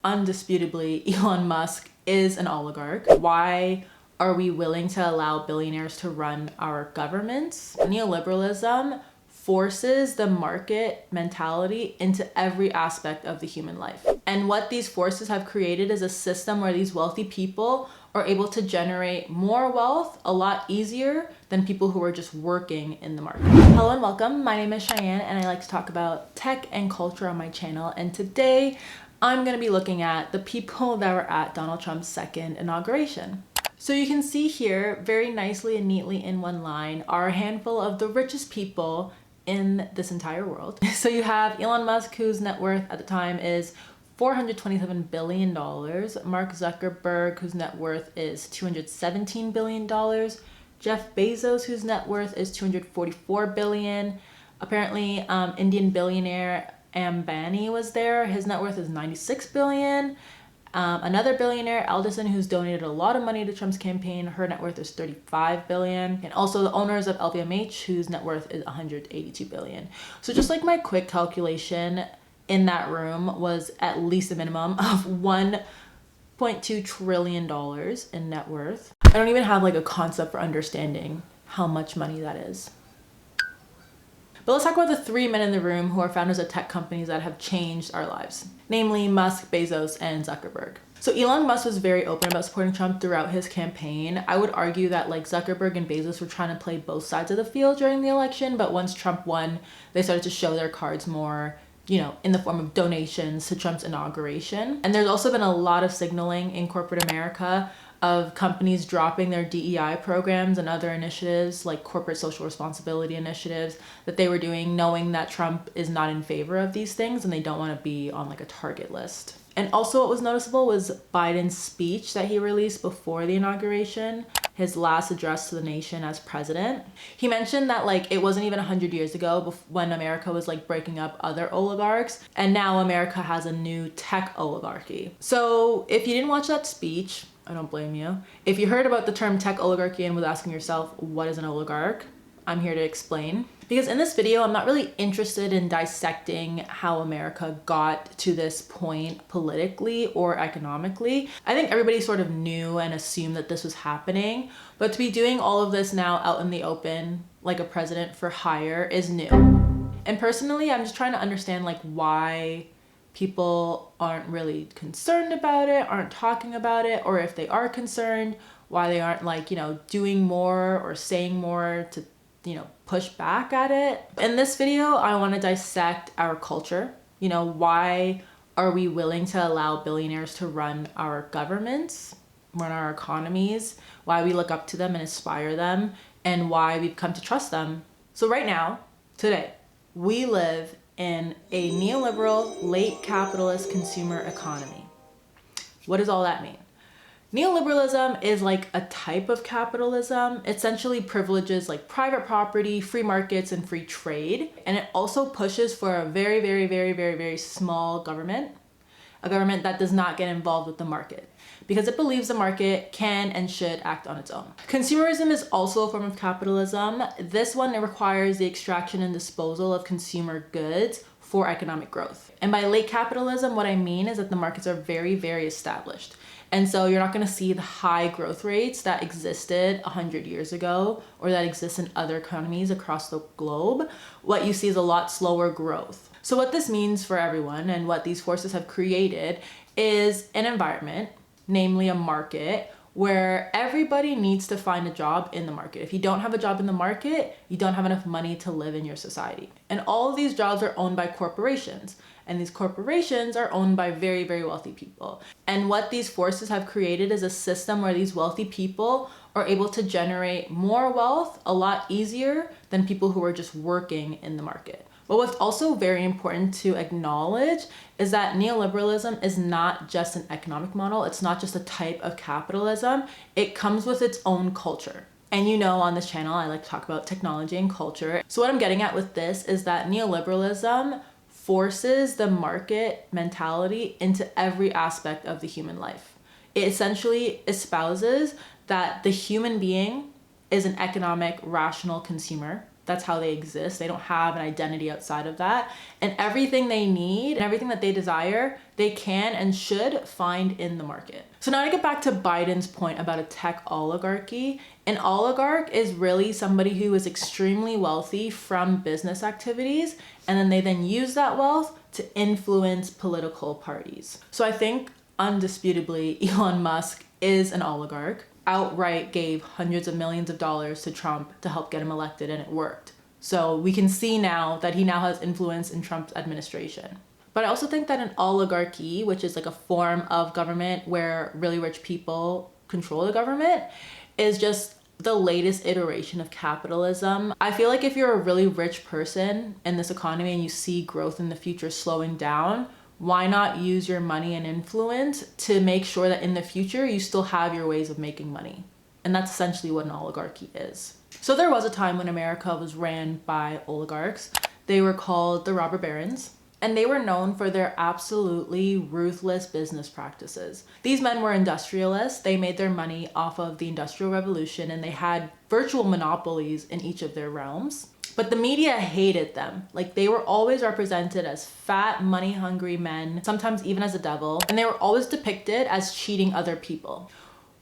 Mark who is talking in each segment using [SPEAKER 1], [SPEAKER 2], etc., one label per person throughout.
[SPEAKER 1] Undisputably, Elon Musk is an oligarch. Why are we willing to allow billionaires to run our governments? Neoliberalism forces the market mentality into every aspect of the human life. And what these forces have created is a system where these wealthy people are able to generate more wealth a lot easier than people who are just working in the market. Hello and welcome. My name is Cheyenne and I like to talk about tech and culture on my channel. And today I'm going to be looking at the people that were at Donald Trump's second inauguration. So you can see here very nicely and neatly in one line are a handful of the richest people in this entire world. So you have Elon Musk, whose net worth at the time is $427 billion. Mark Zuckerberg, whose net worth is $217 billion. Jeff Bezos, whose net worth is $244 billion. Apparently, Indian billionaire Ambani was there. His net worth is $96 billion. Another billionaire, Alderson, who's donated a lot of money to Trump's campaign, her net worth is $35 billion. And also the owners of LVMH, whose net worth is $182 billion. So just like my quick calculation in that room was at least a minimum of $1.2 trillion in net worth. I don't even have like a concept for understanding how much money that is. But let's talk about the three men in the room who are founders of tech companies that have changed our lives, namely Musk, Bezos, and Zuckerberg. So Elon Musk was very open about supporting Trump throughout his campaign. I would argue that like Zuckerberg and Bezos were trying to play both sides of the field during the election, but once Trump won, they started to show their cards more, in the form of donations to Trump's inauguration. And there's also been a lot of signaling in corporate America of companies dropping their DEI programs and other initiatives like corporate social responsibility initiatives that they were doing, knowing that Trump is not in favor of these things and they don't want to be on like a target list. And also what was noticeable was Biden's speech that he released before the inauguration, his last address to the nation as president. He mentioned that like it wasn't even 100 years ago when America was like breaking up other oligarchs, and now America has a new tech oligarchy. So if you didn't watch that speech, I don't blame you. If you heard about the term tech oligarchy and was asking yourself, what is an oligarch? I'm here to explain. Because in this video, I'm not really interested in dissecting how America got to this point politically or economically. I think everybody sort of knew and assumed that this was happening, but to be doing all of this now out in the open, like a president for hire, is new. And personally, I'm just trying to understand like why people aren't really concerned about it, aren't talking about it, or if they are concerned, why they aren't like, doing more or saying more to, push back at it. In this video, I want to dissect our culture. Why are we willing to allow billionaires to run our governments, run our economies, why we look up to them and aspire them, and why we've come to trust them. So right now, today, we live in a neoliberal, late capitalist consumer economy. What does all that mean? Neoliberalism is like a type of capitalism. It essentially privileges like private property, free markets, and free trade. And it also pushes for a very, very, very, very, very small government, a government that does not get involved with the market because it believes the market can and should act on its own. Consumerism is also a form of capitalism. This one, it requires the extraction and disposal of consumer goods for economic growth. And by late capitalism, what I mean is that the markets are very, very established. And so you're not going to see the high growth rates that existed 100 years ago or that exist in other economies across the globe. What you see is a lot slower growth. So what this means for everyone and what these forces have created is an environment, namely a market, where everybody needs to find a job in the market. If you don't have a job in the market, you don't have enough money to live in your society. And all of these jobs are owned by corporations. And these corporations are owned by very, very wealthy people. And what these forces have created is a system where these wealthy people are able to generate more wealth a lot easier than people who are just working in the market. But what's also very important to acknowledge is that neoliberalism is not just an economic model. It's not just a type of capitalism. It comes with its own culture. And on this channel, I like to talk about technology and culture. So what I'm getting at with this is that neoliberalism forces the market mentality into every aspect of the human life. It essentially espouses that the human being is an economic, rational consumer That's how they exist. They don't have an identity outside of that. And everything they need and everything that they desire, they can and should find in the market. So now to get back to Biden's point about a tech oligarchy, an oligarch is really somebody who is extremely wealthy from business activities, and then they use that wealth to influence political parties. So I think undisputably Elon Musk is an oligarch. Outright gave hundreds of millions of dollars to Trump to help get him elected, and it worked. So we can see now that he now has influence in Trump's administration. But I also think that an oligarchy, which is like a form of government where really rich people control the government, is just the latest iteration of capitalism. I feel like if you're a really rich person in this economy and you see growth in the future slowing down, why not use your money and influence to make sure that in the future you still have your ways of making money? And that's essentially what an oligarchy is. So there was a time when America was ran by oligarchs. They were called the robber barons, and they were known for their absolutely ruthless business practices. These men were industrialists. They made their money off of the Industrial Revolution, and they had virtual monopolies in each of their realms. But the media hated them. Like, they were always represented as fat, money-hungry men, sometimes even as a devil, and they were always depicted as cheating other people.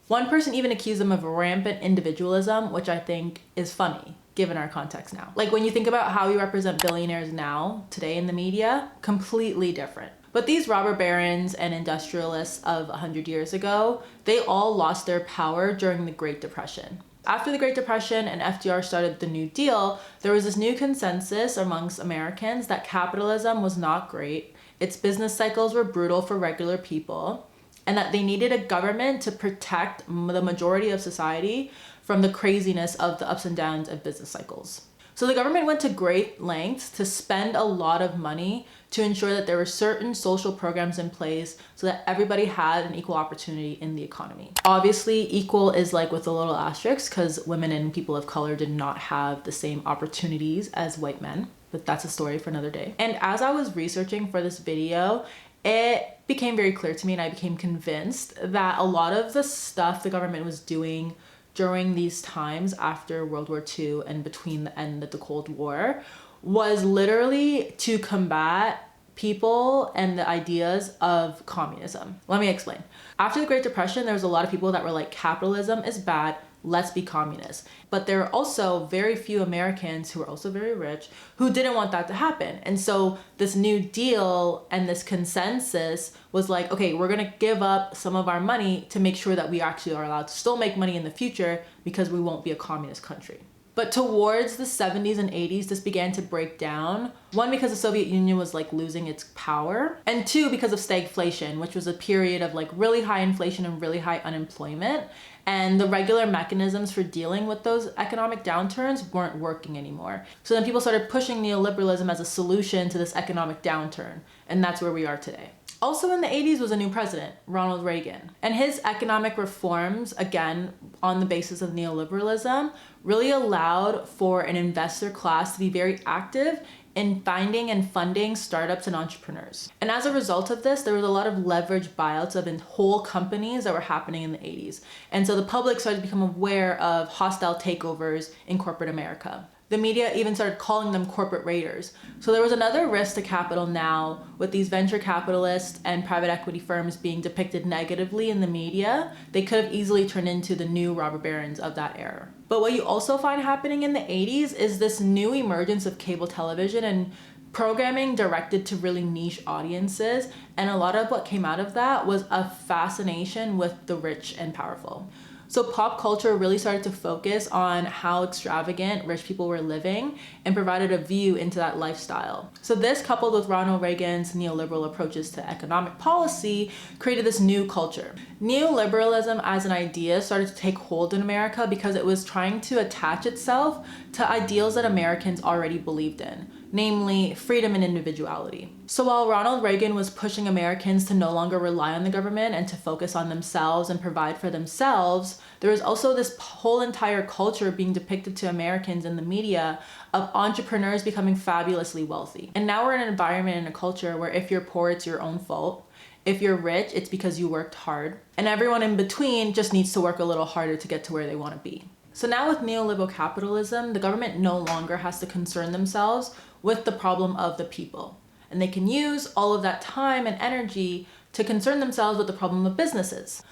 [SPEAKER 1] One person even accused them of rampant individualism, which I think is funny, given our context now. Like, when you think about how we represent billionaires now, today in the media, completely different. But these robber barons and industrialists of 100 years ago, they all lost their power during the Great Depression. After the Great Depression and FDR started the New Deal, there was this new consensus amongst Americans that capitalism was not great, its business cycles were brutal for regular people, and that they needed a government to protect the majority of society from the craziness of the ups and downs of business cycles. So the government went to great lengths to spend a lot of money to ensure that there were certain social programs in place so that everybody had an equal opportunity in the economy. Obviously, equal is like with a little asterisk because women and people of color did not have the same opportunities as white men, but that's a story for another day. And as I was researching for this video, it became very clear to me, and I became convinced that a lot of the stuff the government was doing during these times after World War II and between the end of the Cold War was literally to combat people and the ideas of communism. Let me explain. After the Great Depression, there was a lot of people that were like, capitalism is bad, let's be communist. But there were also very few Americans who were also very rich who didn't want that to happen. And so this New Deal and this consensus was like, okay, we're gonna give up some of our money to make sure that we actually are allowed to still make money in the future because we won't be a communist country. But towards the 70s and 80s, this began to break down. One, because the Soviet Union was like losing its power. And two, because of stagflation, which was a period of like really high inflation and really high unemployment. And the regular mechanisms for dealing with those economic downturns weren't working anymore. So then people started pushing neoliberalism as a solution to this economic downturn. And that's where we are today. Also in the 80s was a new president, Ronald Reagan. And his economic reforms, again, on the basis of neoliberalism, really allowed for an investor class to be very active in finding and funding startups and entrepreneurs. And as a result of this, there was a lot of leveraged buyouts of whole companies that were happening in the 80s. And so the public started to become aware of hostile takeovers in corporate America. The media even started calling them corporate raiders. So there was another risk to capital now with these venture capitalists and private equity firms being depicted negatively in the media. They could have easily turned into the new robber barons of that era. But what you also find happening in the 80s is this new emergence of cable television and programming directed to really niche audiences. And a lot of what came out of that was a fascination with the rich and powerful. So pop culture really started to focus on how extravagant rich people were living and provided a view into that lifestyle. So this, coupled with Ronald Reagan's neoliberal approaches to economic policy, created this new culture. Neoliberalism as an idea started to take hold in America because it was trying to attach itself to ideals that Americans already believed in, namely freedom and individuality. So while Ronald Reagan was pushing Americans to no longer rely on the government and to focus on themselves and provide for themselves, there was also this whole entire culture being depicted to Americans in the media of entrepreneurs becoming fabulously wealthy. And now we're in an environment and a culture where if you're poor, it's your own fault. If you're rich, it's because you worked hard. And everyone in between just needs to work a little harder to get to where they want to be. So now with neoliberal capitalism, the government no longer has to concern themselves with the problem of the people. And they can use all of that time and energy to concern themselves with the problem of businesses.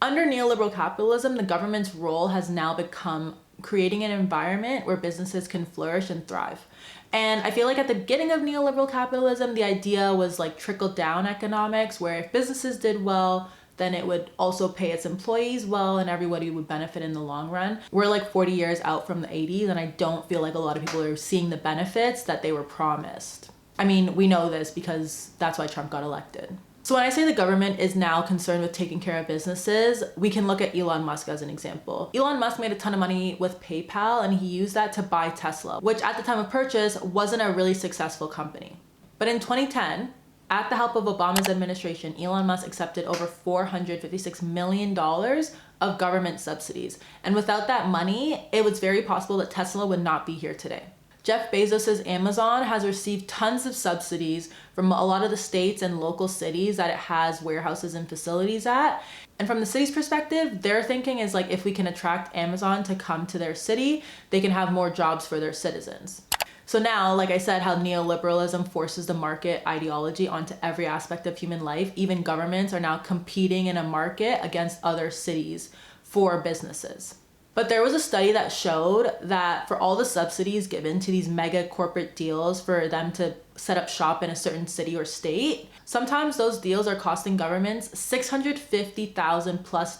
[SPEAKER 1] Under neoliberal capitalism, the government's role has now become creating an environment where businesses can flourish and thrive. And I feel like at the beginning of neoliberal capitalism, the idea was like trickle down economics, where if businesses did well, then it would also pay its employees well and everybody would benefit in the long run. We're like 40 years out from the 80s and I don't feel like a lot of people are seeing the benefits that they were promised. I mean, we know this because that's why Trump got elected. So when I say the government is now concerned with taking care of businesses, we can look at Elon Musk as an example. Elon Musk made a ton of money with PayPal and he used that to buy Tesla, which at the time of purchase wasn't a really successful company. But in 2010, at the help of Obama's administration, Elon Musk accepted over $456 million of government subsidies. And without that money, it was very possible that Tesla would not be here today. Jeff Bezos' Amazon has received tons of subsidies from a lot of the states and local cities that it has warehouses and facilities at. And from the city's perspective, their thinking is like, if we can attract Amazon to come to their city, they can have more jobs for their citizens. So now, like I said, how neoliberalism forces the market ideology onto every aspect of human life, even governments are now competing in a market against other cities for businesses. But there was a study that showed that for all the subsidies given to these mega corporate deals for them to set up shop in a certain city or state, sometimes those deals are costing governments $650,000 plus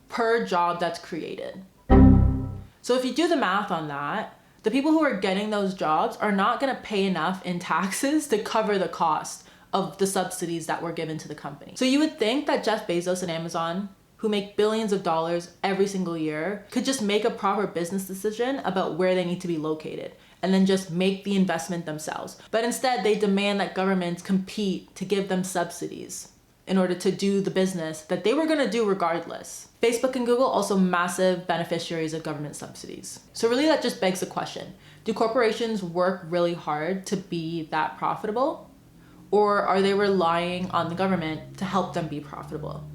[SPEAKER 1] per job that's created. So if you do the math on that, the people who are getting those jobs are not going to pay enough in taxes to cover the cost of the subsidies that were given to the company. So you would think that Jeff Bezos and Amazon, who make billions of dollars every single year, could just make a proper business decision about where they need to be located and then just make the investment themselves. But instead, they demand that governments compete to give them subsidies in order to do the business that they were going to do regardless. Facebook and Google also massive beneficiaries of government subsidies. So really that just begs the question, do corporations work really hard to be that profitable? Or are they relying on the government to help them be profitable?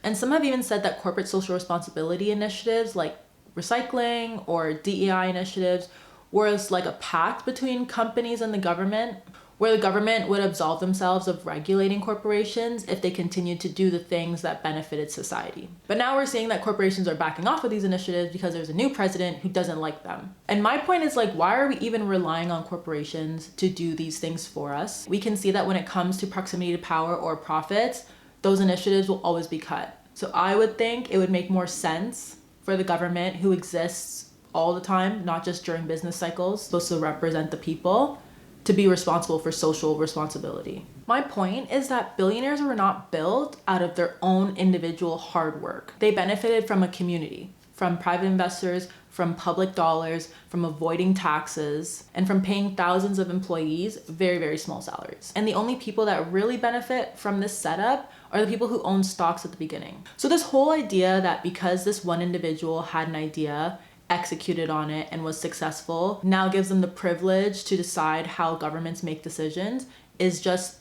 [SPEAKER 1] And some have even said that corporate social responsibility initiatives like recycling or DEI initiatives was like a pact between companies and the government, where the government would absolve themselves of regulating corporations if they continued to do the things that benefited society. But now we're seeing that corporations are backing off of these initiatives because there's a new president who doesn't like them. And my point is like, why are we even relying on corporations to do these things for us? We can see that when it comes to proximity to power or profits, those initiatives will always be cut. So I would think it would make more sense for the government, who exists all the time, not just during business cycles, supposed to represent the people, to be responsible for social responsibility. My point is that billionaires were not built out of their own individual hard work. They benefited from a community, from private investors, from public dollars, from avoiding taxes, and from paying thousands of employees very, very small salaries. And the only people that really benefit from this setup are the people who own stocks at the beginning. So this whole idea that because this one individual had an idea, executed on it, and was successful, now gives them the privilege to decide how governments make decisions is just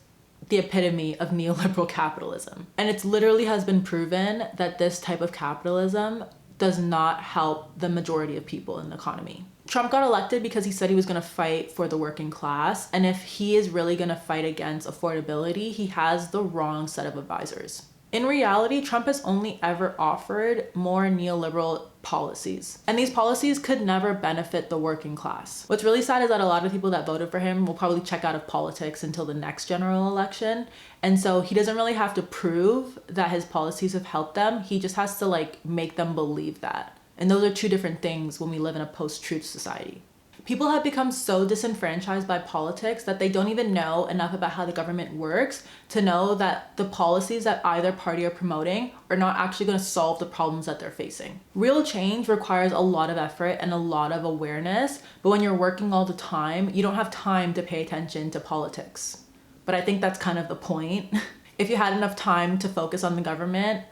[SPEAKER 1] the epitome of neoliberal capitalism. And it literally has been proven that this type of capitalism does not help the majority of people in the economy. Trump got elected because he said he was going to fight for the working class. And if he is really going to fight against affordability, he has the wrong set of advisors. In reality, Trump has only ever offered more neoliberal policies. And these policies could never benefit the working class. What's really sad is that a lot of people that voted for him will probably check out of politics until the next general election. And so he doesn't really have to prove that his policies have helped them. He just has to like make them believe that. And those are two different things when we live in a post-truth society. People have become so disenfranchised by politics that they don't even know enough about how the government works to know that the policies that either party are promoting are not actually going to solve the problems that they're facing. Real change requires a lot of effort and a lot of awareness, but when you're working all the time, you don't have time to pay attention to politics. But I think that's kind of the point. If you had enough time to focus on the government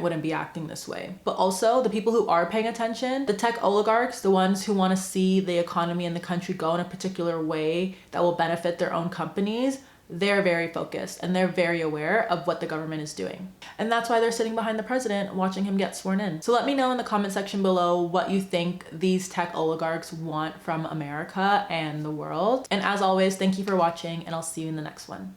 [SPEAKER 1] wouldn't be acting this way. But also the people who are paying attention, the tech oligarchs, the ones who want to see the economy and the country go in a particular way that will benefit their own companies, they're very focused and they're very aware of what the government is doing. And that's why they're sitting behind the president watching him get sworn in. So let me know in the comment section below what you think these tech oligarchs want from America and the world. And as always, thank you for watching, and I'll see you in the next one.